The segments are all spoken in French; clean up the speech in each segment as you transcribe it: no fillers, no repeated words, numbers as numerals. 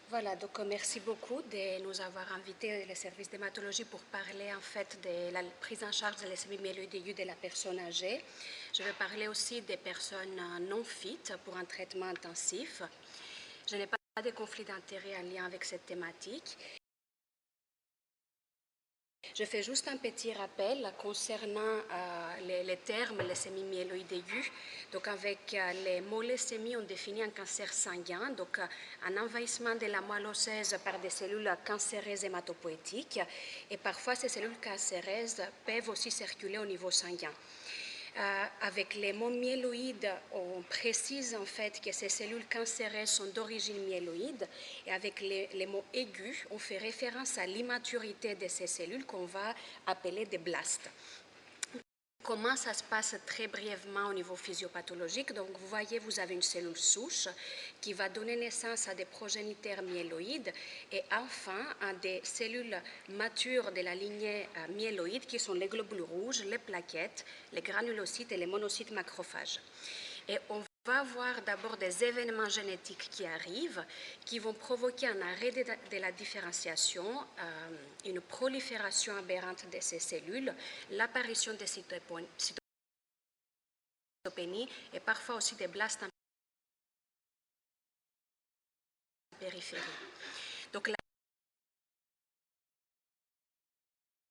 Voilà, donc merci beaucoup de nous avoir invités, le service d'hématologie, pour parler en fait de la prise en charge de leucémie myéloïde aiguë de la personne âgée. Je vais parler aussi des personnes non fit pour un traitement intensif. Je n'ai pas de conflit d'intérêt en lien avec cette thématique. Je fais juste un petit rappel concernant les termes leucémie myéloïde aiguë. Donc, avec les mots leucémie, on définit un cancer sanguin, donc un envahissement de la moelle osseuse par des cellules cancéreuses hématopoïétiques. Et parfois, ces cellules cancéreuses peuvent aussi circuler au niveau sanguin. Avec les mots myéloïdes, on précise en fait que ces cellules cancéreuses sont d'origine myéloïde, et avec les mots aigus, on fait référence à l'immaturité de ces cellules qu'on va appeler des blastes. Comment ça se passe très brièvement au niveau physiopathologique? Donc, vous voyez, vous avez une cellule souche qui va donner naissance à des progéniteurs myéloïdes et enfin à des cellules matures de la lignée myéloïde qui sont les globules rouges, les plaquettes, les granulocytes et les monocytes macrophages. Et on va avoir d'abord des événements génétiques qui arrivent, qui vont provoquer un arrêt de la différenciation, une prolifération aberrante de ces cellules, l'apparition des cytopénies et parfois aussi des blastes en périphérie. Donc,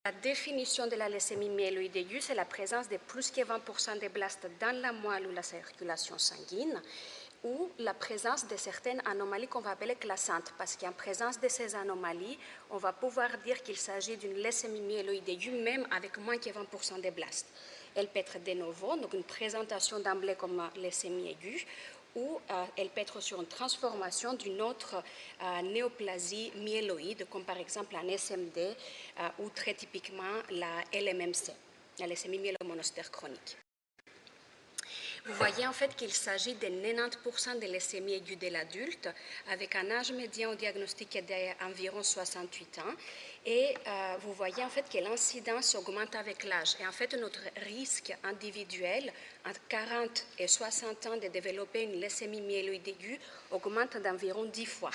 la définition de la leucémie myéloïde aiguë, c'est la présence de plus que 20% de blastes dans la moelle ou la circulation sanguine, ou la présence de certaines anomalies qu'on va appeler classantes, parce qu'en présence de ces anomalies, on va pouvoir dire qu'il s'agit d'une leucémie myéloïde aiguë, même avec moins que 20% de blastes. Elle peut être de novo, donc une présentation d'emblée comme leucémie aiguë, ou elle peut être sur une transformation d'une autre néoplasie myéloïde, comme par exemple un SMD ou très typiquement la LMMC, la leucémie myélomonostère chronique. Vous voyez en fait qu'il s'agit de 90% de leucémie aiguë de l'adulte, avec un âge médian au diagnostic d'environ 68 ans. Et vous voyez en fait que l'incidence augmente avec l'âge. Et en fait, notre risque individuel entre 40 et 60 ans de développer une leucémie myéloïde aiguë augmente d'environ 10 fois.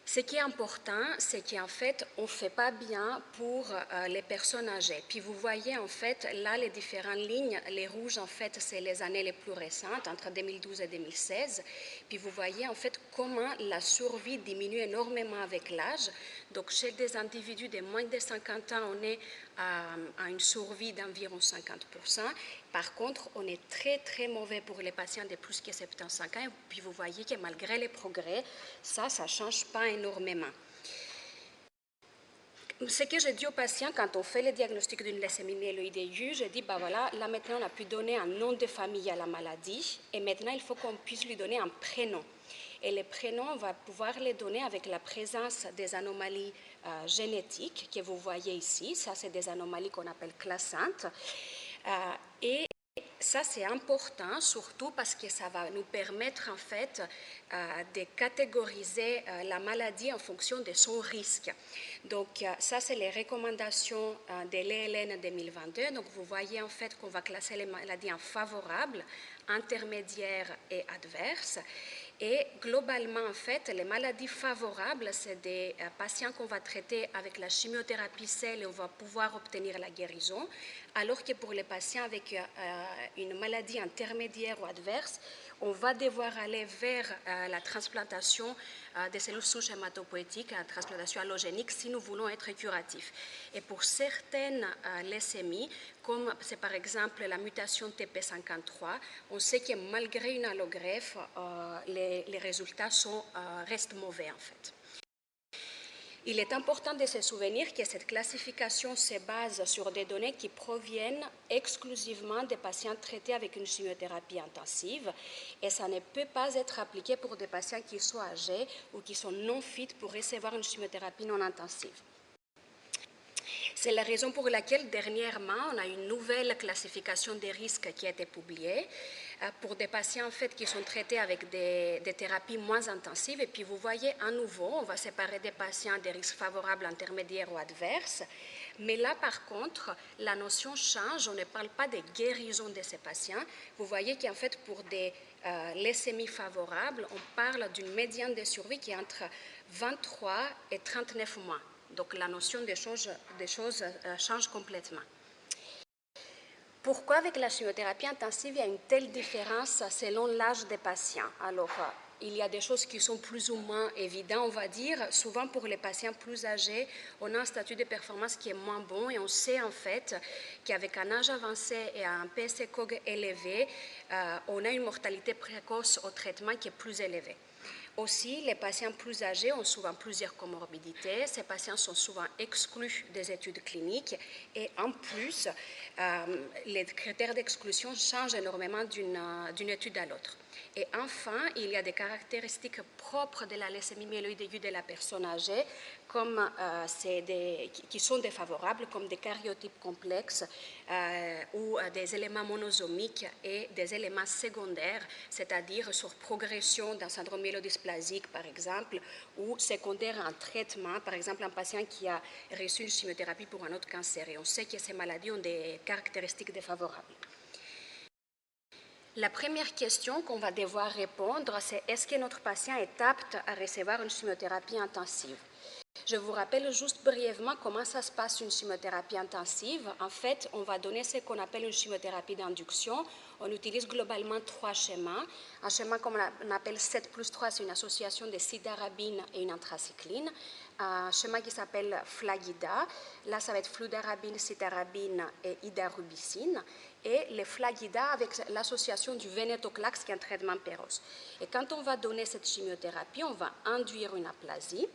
Ce qui est important, c'est qu'en fait, on ne fait pas bien pour les personnes âgées. Puis vous voyez, en fait, là, les différentes lignes, les rouges, en fait, c'est les années les plus récentes, entre 2012 et 2016. Puis vous voyez, en fait, comment la survie diminue énormément avec l'âge. Donc, chez des individus de moins de 50 ans, on est à une survie d'environ 50%. Par contre, on est très, très mauvais pour les patients de plus que 75 ans. Et puis vous voyez que malgré les progrès, ça ne change pas énormément. Ce que je dis aux patients quand on fait le diagnostic d'une leucémie myéloïde aiguë, je dis, voilà, là maintenant on a pu donner un nom de famille à la maladie et maintenant il faut qu'on puisse lui donner un prénom. Et les prénoms, on va pouvoir les donner avec la présence des anomalies génétiques que vous voyez ici. Ça, c'est des anomalies qu'on appelle classantes. Et ça, c'est important, surtout parce que ça va nous permettre, en fait, de catégoriser la maladie en fonction de son risque. Donc, ça, c'est les recommandations de l'ELN 2022. Donc, vous voyez, en fait, qu'on va classer les maladies en favorables, intermédiaires et adverses. Et globalement, en fait, les maladies favorables, c'est des patients qu'on va traiter avec la chimiothérapie cell et on va pouvoir obtenir la guérison, alors que pour les patients avec une maladie intermédiaire ou adverse, on va devoir aller vers la transplantation des cellules souches hématopoïétiques, la transplantation allogénique, si nous voulons être curatifs. Et pour certaines leucémies, comme c'est par exemple la mutation TP53, on sait que malgré une allogreffe, les résultats restent mauvais en fait. Il est important de se souvenir que cette classification se base sur des données qui proviennent exclusivement des patients traités avec une chimiothérapie intensive et ça ne peut pas être appliqué pour des patients qui soient âgés ou qui sont non fit pour recevoir une chimiothérapie non intensive. C'est la raison pour laquelle, dernièrement, on a une nouvelle classification des risques qui a été publiée pour des patients en fait, qui sont traités avec des thérapies moins intensives. Et puis, vous voyez, à nouveau, on va séparer des patients des risques favorables, intermédiaires ou adverses. Mais là, par contre, la notion change. On ne parle pas de guérison de ces patients. Vous voyez qu'en fait, pour des leucémies favorables, on parle d'une médiane de survie qui est entre 23 et 39 mois. Donc la notion des choses change complètement. Pourquoi avec la chimiothérapie intensive, il y a une telle différence selon l'âge des patients? Alors, il y a des choses qui sont plus ou moins évidentes, on va dire. Souvent, pour les patients plus âgés, on a un statut de performance qui est moins bon et on sait en fait qu'avec un âge avancé et un PSC-COG élevé, on a une mortalité précoce au traitement qui est plus élevée. Aussi, les patients plus âgés ont souvent plusieurs comorbidités. Ces patients sont souvent exclus des études cliniques et en plus, les critères d'exclusion changent énormément d'une étude à l'autre. Et enfin, il y a des caractéristiques propres de la leucémie myéloïde aiguë de la personne âgée qui sont défavorables, comme des karyotypes complexes ou des éléments monosomiques et des éléments secondaires, c'est-à-dire sur progression d'un syndrome myélodysplasique, par exemple, ou secondaire à un traitement, par exemple un patient qui a reçu une chimiothérapie pour un autre cancer. Et on sait que ces maladies ont des caractéristiques défavorables. La première question qu'on va devoir répondre, c'est est-ce que notre patient est apte à recevoir une chimiothérapie intensive? Je vous rappelle juste brièvement comment ça se passe une chimiothérapie intensive. En fait, on va donner ce qu'on appelle une chimiothérapie d'induction. On utilise globalement 3 schémas. Un schéma qu'on appelle 7+3, c'est une association de cytarabine et une anthracycline. Un schéma qui s'appelle FLAG-IDA. Là, ça va être fludarabine, cytarabine et idarubicine. Et le FLAG-IDA avec l'association du venetoclax, qui est un traitement péros. Et quand on va donner cette chimiothérapie, on va induire une aplasie.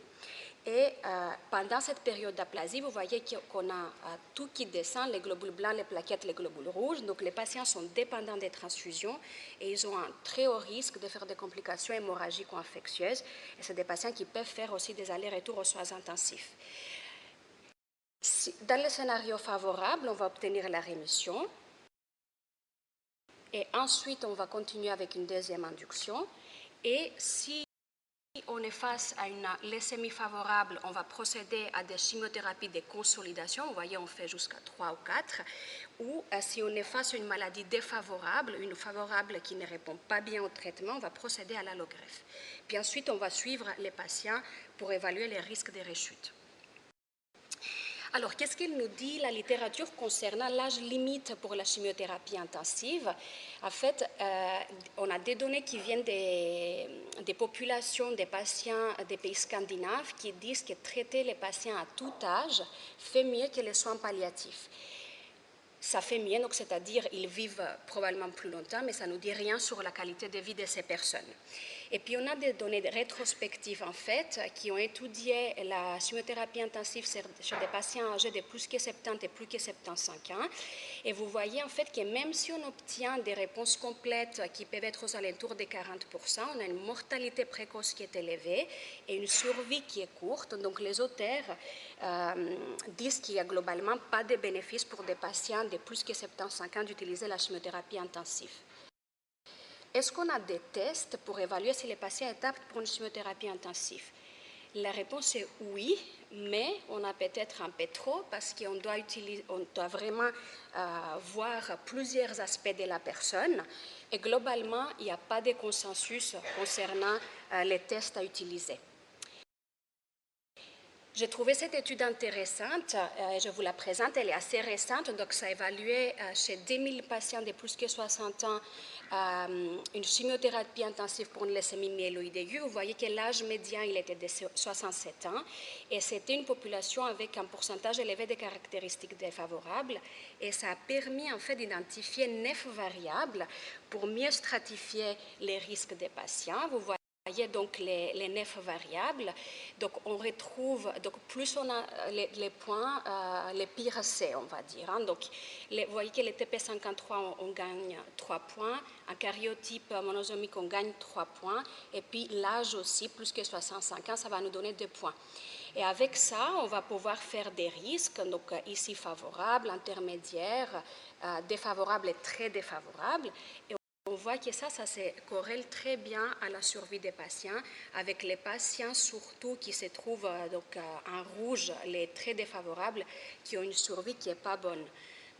Et pendant cette période d'aplasie, vous voyez qu'on a tout qui descend, les globules blancs, les plaquettes, les globules rouges. Donc les patients sont dépendants des transfusions et ils ont un très haut risque de faire des complications hémorragiques ou infectieuses. Et c'est des patients qui peuvent faire aussi des allers-retours aux soins intensifs. Dans le scénario favorable, on va obtenir la rémission. Et ensuite, on va continuer avec une deuxième induction. Et si on est face à une leucémie favorable, on va procéder à des chimiothérapies de consolidation. Vous voyez, on fait jusqu'à 3 ou 4. Ou si on est face à une maladie défavorable, une favorable qui ne répond pas bien au traitement, on va procéder à l'allogreffe. Puis ensuite, on va suivre les patients pour évaluer les risques de rechute. Alors, qu'est-ce qu'elle nous dit, la littérature, concernant l'âge limite pour la chimiothérapie intensive? En fait, on a des données qui viennent des populations, des patients des pays scandinaves qui disent que traiter les patients à tout âge fait mieux que les soins palliatifs. Ça fait mieux, donc c'est-à-dire ils vivent probablement plus longtemps, mais ça ne nous dit rien sur la qualité de vie de ces personnes. Et puis on a des données rétrospectives en fait qui ont étudié la chimiothérapie intensive chez des patients âgés de plus que 70 et plus que 75 ans. Et vous voyez en fait que même si on obtient des réponses complètes qui peuvent être aux alentours de 40%, on a une mortalité précoce qui est élevée et une survie qui est courte. Donc les auteurs disent qu'il n'y a globalement pas de bénéfice pour des patients de plus que 75 ans d'utiliser la chimiothérapie intensive. Est-ce qu'on a des tests pour évaluer si le patient est apte pour une chimiothérapie intensive? La réponse est oui, mais on a peut-être un peu trop parce qu'on doit vraiment voir plusieurs aspects de la personne. Et globalement, il n'y a pas de consensus concernant les tests à utiliser. J'ai trouvé cette étude intéressante, je vous la présente, elle est assez récente, donc ça a évalué chez 10 000 patients de plus que 60 ans une chimiothérapie intensive pour une leucémie myéloïde aiguë. Vous voyez que l'âge médian il était de 67 ans et c'était une population avec un pourcentage élevé de caractéristiques défavorables et ça a permis en fait d'identifier 9 variables pour mieux stratifier les risques des patients. Vous voyez donc les 9 variables. Donc on retrouve, donc plus on a les points, les pires c'est, on va dire. Hein. Donc vous voyez que les TP53, on gagne 3 points. Un karyotype monosomique, on gagne 3 points. Et puis l'âge aussi, plus que 65 ans, ça va nous donner 2 points. Et avec ça, on va pouvoir faire des risques, donc ici favorables, intermédiaires, défavorables et très défavorables. Et on voit que ça se corrèle très bien à la survie des patients, avec les patients surtout qui se trouvent en rouge, les très défavorables, qui ont une survie qui n'est pas bonne.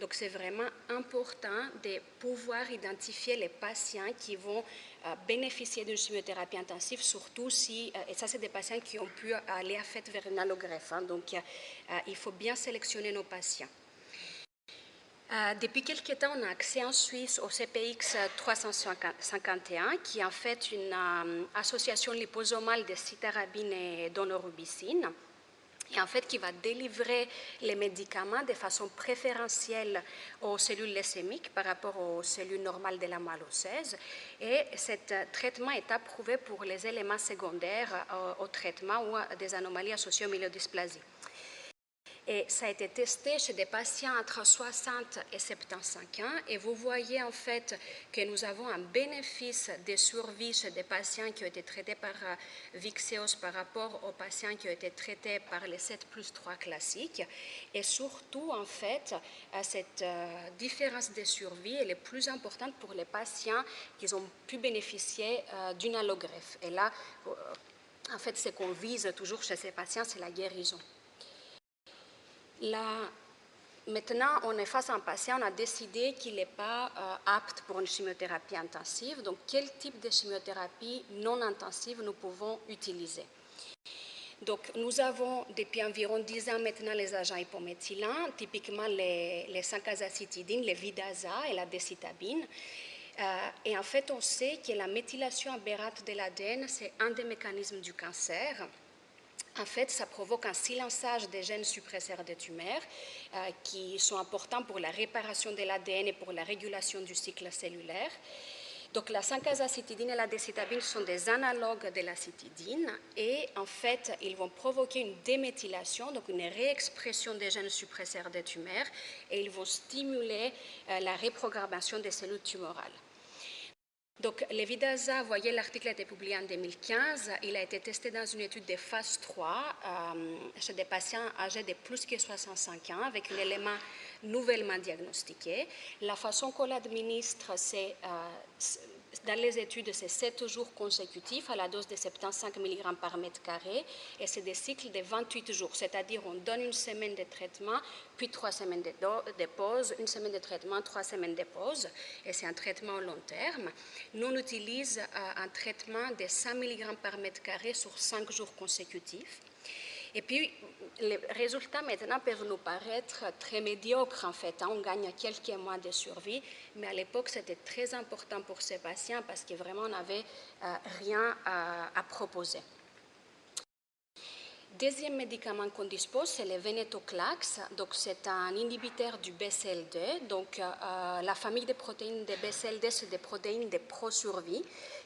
Donc c'est vraiment important de pouvoir identifier les patients qui vont bénéficier d'une chimiothérapie intensive, surtout si, et ça c'est des patients qui ont pu aller vers une allogreffe, donc il faut bien sélectionner nos patients. Depuis quelques temps, on a accès en Suisse au CPX 351, qui est en fait une association liposomale de cytarabine et daunorubicine, et en fait qui va délivrer les médicaments de façon préférentielle aux cellules leucémiques par rapport aux cellules normales de la moelle osseuse. Et ce traitement est approuvé pour les éléments secondaires au traitement ou des anomalies associées aux myélodysplasies. Et ça a été testé chez des patients entre 60 et 75 ans. Et vous voyez en fait que nous avons un bénéfice de survie chez des patients qui ont été traités par Vyxeos par rapport aux patients qui ont été traités par les 7+3 classiques. Et surtout, en fait, cette différence de survie elle est plus importante pour les patients qui ont pu bénéficier d'une allogreffe. Et là, en fait, ce qu'on vise toujours chez ces patients, c'est la guérison. Là, maintenant, on est face à un patient, on a décidé qu'il n'est pas apte pour une chimiothérapie intensive. Donc, quel type de chimiothérapie non intensive nous pouvons utiliser? Donc, nous avons depuis environ 10 ans maintenant les agents hypométhylants, typiquement les 5-azacitidines, les Vidaza et la décitabine. Et en fait, on sait que la méthylation aberrante de l'ADN, c'est un des mécanismes du cancer. En fait, ça provoque un silençage des gènes suppresseurs des tumeurs qui sont importants pour la réparation de l'ADN et pour la régulation du cycle cellulaire. Donc, la 5-azacitidine et la décitabine sont des analogues de l'acitidine et en fait, ils vont provoquer une déméthylation, donc une réexpression des gènes suppresseurs des tumeurs et ils vont stimuler la reprogrammation des cellules tumorales. Donc, le Vidaza, vous voyez, l'article a été publié en 2015. Il a été testé dans une étude de phase 3 chez des patients âgés de plus que 65 ans avec un élément nouvellement diagnostiqué. La façon qu'on l'administre, c'est dans les études, c'est 7 jours consécutifs à la dose de 75 mg par mètre carré et c'est des cycles de 28 jours, c'est-à-dire on donne une semaine de traitement, puis 3 semaines de pause, une semaine de traitement, 3 semaines de pause, et c'est un traitement au long terme. Nous, on utilise un traitement de 100 mg par mètre carré sur 5 jours consécutifs. Et puis, les résultats maintenant peuvent nous paraître très médiocres en fait. On gagne quelques mois de survie, mais à l'époque, c'était très important pour ces patients parce que vraiment, on n'avait rien à proposer. Deuxième médicament qu'on dispose, c'est le venetoclax. Donc, c'est un inhibiteur du BCL2. Donc, la famille des protéines de BCL2, c'est des protéines de pro-survie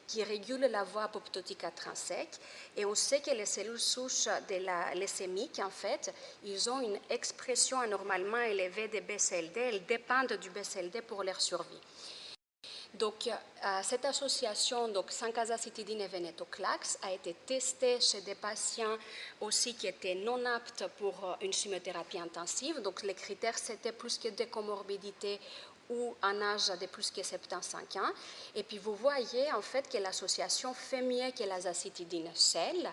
qui régulent la voie apoptotique intrinsèque. Et on sait que les cellules souches de la leucémique, en fait, ils ont une expression anormalement élevée de BCL2. Elles dépendent du BCL2 pour leur survie. Donc, cette association, donc 5-azacitidine et venetoclax, a été testée chez des patients aussi qui étaient non aptes pour une chimiothérapie intensive. Donc, les critères, c'était plus que des comorbidités ou un âge de plus que 75 ans. Et puis, vous voyez en fait que l'association fait mieux que l'azacitidine seule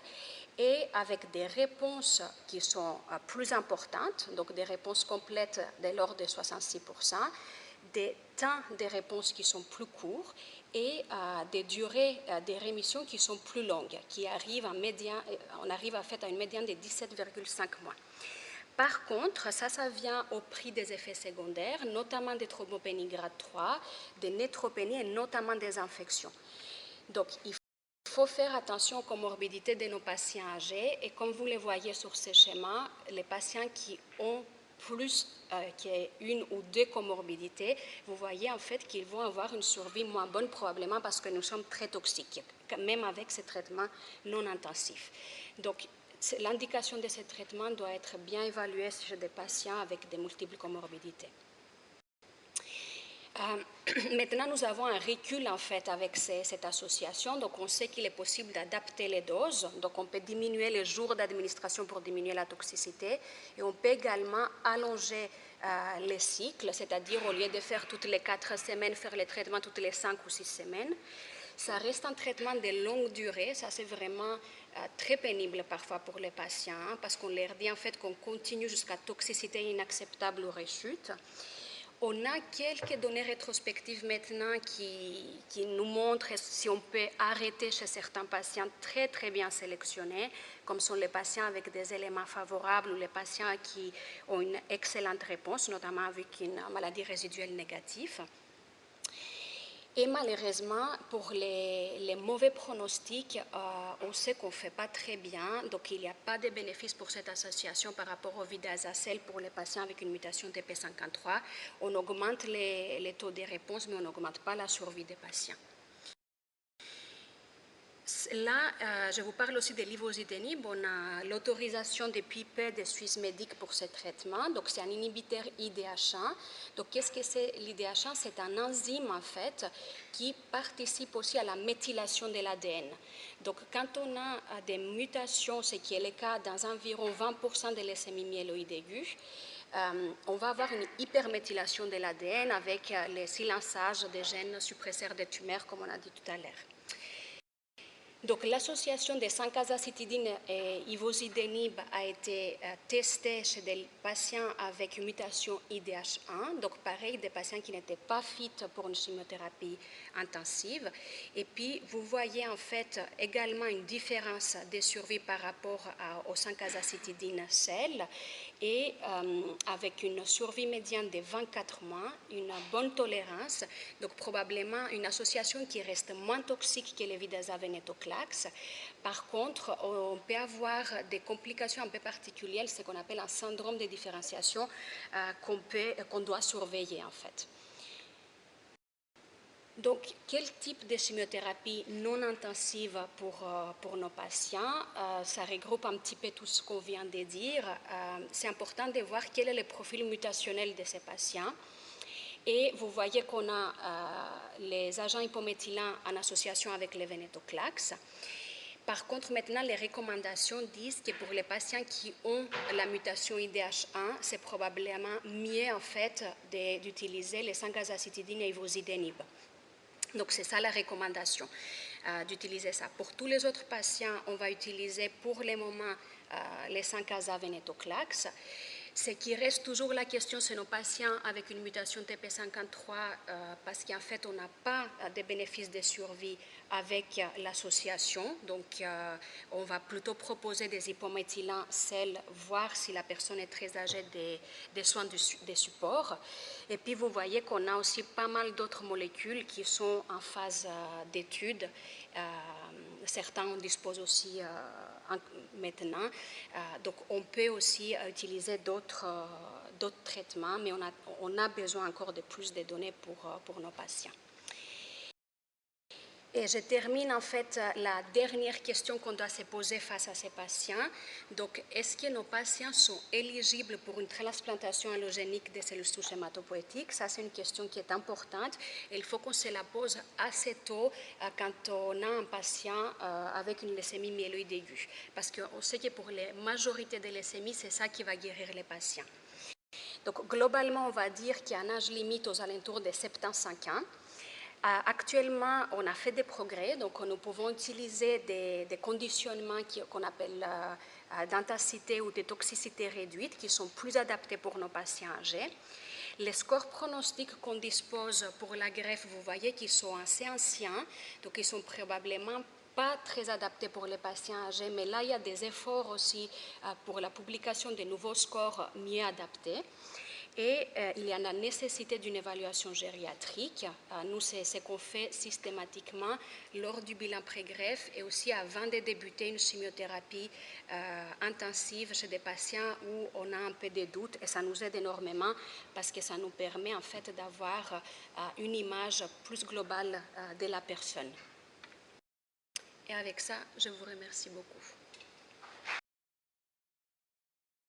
et avec des réponses qui sont plus importantes, donc des réponses complètes de l'ordre de 66%, des temps de réponse qui sont plus courts et des durées de rémission qui sont plus longues, qui arrivent en médiane, on arrive en fait à une médiane de 17,5 mois. Par contre, ça vient au prix des effets secondaires, notamment des thrombopénies grade 3, des neutropénies et notamment des infections. Donc, il faut faire attention aux comorbidités de nos patients âgés et comme vous le voyez sur ces schémas, les patients qui ont plus qu'il y ait une ou deux comorbidités, vous voyez en fait qu'ils vont avoir une survie moins bonne probablement parce que nous sommes très toxiques, même avec ces traitements non intensifs. Donc, l'indication de ces traitements doit être bien évaluée chez des patients avec de multiples comorbidités. Maintenant, nous avons un recul en fait avec cette association. Donc, on sait qu'il est possible d'adapter les doses. Donc, on peut diminuer les jours d'administration pour diminuer la toxicité. Et on peut également allonger les cycles, c'est-à-dire au lieu de faire toutes les 4 semaines, faire les traitements toutes les 5 ou 6 semaines. Ça reste un traitement de longue durée, ça c'est vraiment très pénible parfois pour les patients, parce qu'on leur dit en fait qu'on continue jusqu'à toxicité inacceptable ou rechute. On a quelques données rétrospectives maintenant qui nous montrent si on peut arrêter chez certains patients très très bien sélectionnés, comme sont les patients avec des éléments favorables ou les patients qui ont une excellente réponse, notamment avec une maladie résiduelle négative. Et malheureusement, pour les mauvais pronostics, on sait qu'on ne fait pas très bien, donc il n'y a pas de bénéfice pour cette association par rapport au vidazacel pour les patients avec une mutation TP53. On augmente les taux de réponse, mais on n'augmente pas la survie des patients. Là, je vous parle aussi de l'ivosidenib. On a l'autorisation depuis peu de Swissmedic pour ce traitement. Donc, c'est un inhibiteur IDH1. Donc, qu'est-ce que c'est l'IDH1? C'est un enzyme, en fait, qui participe aussi à la méthylation de l'ADN. Donc, quand on a des mutations, ce qui est le cas dans environ 20% de leucémie myéloïde aiguë, on va avoir une hyperméthylation de l'ADN avec le silençage des gènes suppresseurs des tumeurs, comme on a dit tout à l'heure. Donc, l'association de 5-azacitidine et ivosidenib a été testée chez des patients avec une mutation IDH1, donc pareil, des patients qui n'étaient pas fit pour une chimiothérapie intensive. Et puis, vous voyez en fait également une différence de survie par rapport aux 5-azacitidine sel, et avec une survie médiane de 24 mois, une bonne tolérance, donc probablement une association qui reste moins toxique que le vidaza-venetoclax. Par contre, on peut avoir des complications un peu particulières, ce qu'on appelle un syndrome de différenciation qu'on doit surveiller en fait. Donc, quel type de chimiothérapie non intensive pour nos patients? Ça regroupe un petit peu tout ce qu'on vient de dire. C'est important de voir quel est le profil mutationnel de ces patients. Et vous voyez qu'on a les agents hypométhylants en association avec le venetoclax. Par contre, maintenant, les recommandations disent que pour les patients qui ont la mutation IDH1, c'est probablement mieux en fait d'utiliser les 5-azacitidine et ivosidenib. Donc, c'est ça la recommandation, d'utiliser ça. Pour tous les autres patients, on va utiliser pour le moment les 5-aza-venetoclax. Ce qui reste toujours la question, c'est nos patients avec une mutation TP53, parce qu'en fait, on n'a pas de bénéfices de survie avec l'association. Donc, on va plutôt proposer des hypométhylants sel, voir si la personne est très âgée des soins de support. Et puis, vous voyez qu'on a aussi pas mal d'autres molécules qui sont en phase d'étude. Certains en disposent aussi maintenant. Donc, on peut aussi utiliser d'autres traitements, mais on a besoin encore de plus de données pour nos patients. Et je termine en fait la dernière question qu'on doit se poser face à ces patients. Donc, est-ce que nos patients sont éligibles pour une transplantation allogénique des cellules souches hématopoïétiques? Ça, c'est une question qui est importante. Et il faut qu'on se la pose assez tôt quand on a un patient avec une leucémie myéloïde aiguë. Parce qu'on sait que pour la majorité des leucémies, c'est ça qui va guérir les patients. Donc, globalement, on va dire qu'il y a un âge limite aux alentours de 75 ans. Actuellement, on a fait des progrès, donc nous pouvons utiliser des conditionnements qu'on appelle d'intensité ou de toxicité réduite, qui sont plus adaptés pour nos patients âgés. Les scores pronostiques qu'on dispose pour la greffe, vous voyez qu'ils sont assez anciens, donc ils sont probablement pas très adaptés pour les patients âgés, mais là, il y a des efforts aussi pour la publication de nouveaux scores mieux adaptés. Et il y a la nécessité d'une évaluation gériatrique. Nous, c'est ce qu'on fait systématiquement lors du bilan pré-greffe et aussi avant de débuter une chimiothérapie intensive chez des patients où on a un peu de doutes. Et ça nous aide énormément parce que ça nous permet en fait d'avoir une image plus globale de la personne. Et avec ça, je vous remercie beaucoup.